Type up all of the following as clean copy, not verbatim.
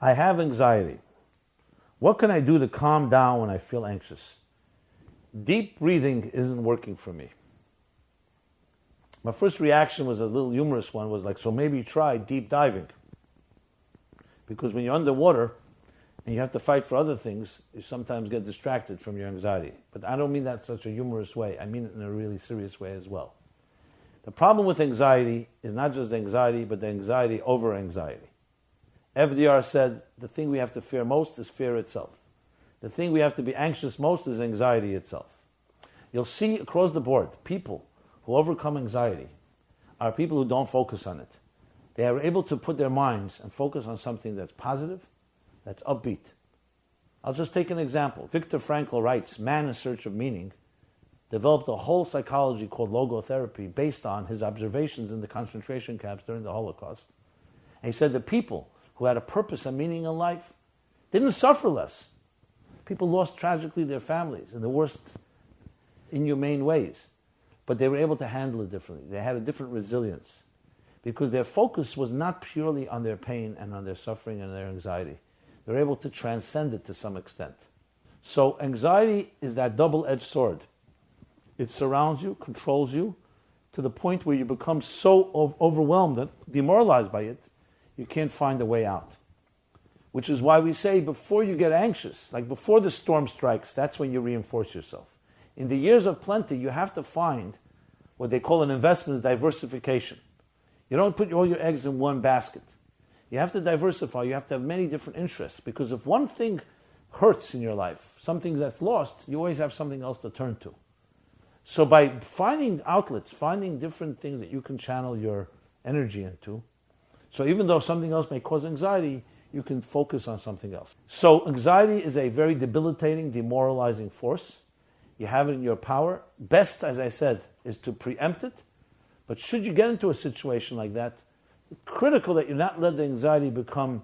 I have anxiety. What can I do to calm down when I feel anxious? Deep breathing isn't working for me. My first reaction was a little humorous one, was like, so maybe try deep diving. Because when you're underwater and you have to fight for other things, you sometimes get distracted from your anxiety. But I don't mean that in such a humorous way. I mean it in a really serious way as well. The problem with anxiety is not just anxiety, but the anxiety over anxiety. FDR said, the thing we have to fear most is fear itself. The thing we have to be anxious most is anxiety itself. You'll see across the board, people who overcome anxiety are people who don't focus on it. They are able to put their minds and focus on something that's positive, that's upbeat. I'll just take an example. Viktor Frankl writes, Man in Search of Meaning developed a whole psychology called logotherapy based on his observations in the concentration camps during the Holocaust. And he said the people who had a purpose and meaning in life didn't suffer less. People lost tragically their families in the worst inhumane ways, but they were able to handle it differently. They had a different resilience because their focus was not purely on their pain and on their suffering and their anxiety. They were able to transcend it to some extent. So anxiety is that double-edged sword. It surrounds you, controls you, to the point where you become so overwhelmed and demoralized by it, you can't find a way out. Which is why we say before you get anxious, like before the storm strikes, that's when you reinforce yourself. In the years of plenty, you have to find what they call an investment diversification. You don't put all your eggs in one basket. You have to diversify. You have to have many different interests, because if one thing hurts in your life, something that's lost, you always have something else to turn to. So by finding outlets, finding different things that you can channel your energy into, so even though something else may cause anxiety, you can focus on something else. So anxiety is a very debilitating, demoralizing force. You have it in your power. Best, as I said, is to preempt it. But should you get into a situation like that, it's critical that you not let the anxiety become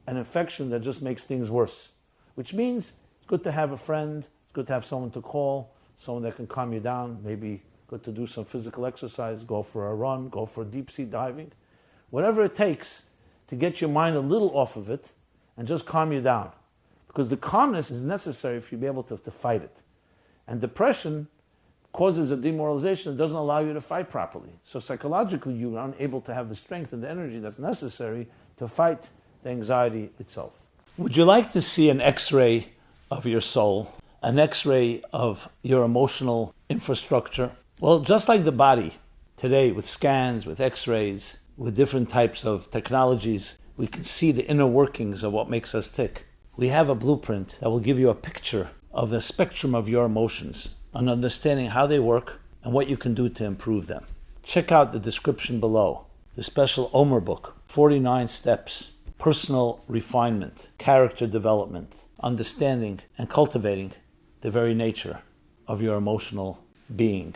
an infection that just makes things worse. Which means it's good to have a friend, it's good to have someone to call, someone that can calm you down, maybe good to do some physical exercise, go for a run, go for deep sea diving. Whatever it takes to get your mind a little off of it and just calm you down. Because the calmness is necessary for you to be able to fight it. And depression causes a demoralization that doesn't allow you to fight properly. So psychologically, you are unable to have the strength and the energy that's necessary to fight the anxiety itself. Would you like to see an X-ray of your soul? An X-ray of your emotional infrastructure? Well, just like the body, today with scans, with X-rays, with different types of technologies, we can see the inner workings of what makes us tick. We have a blueprint that will give you a picture of the spectrum of your emotions, and understanding how they work and what you can do to improve them. Check out the description below, the special Omer book, 49 steps, personal refinement, character development, understanding and cultivating the very nature of your emotional being.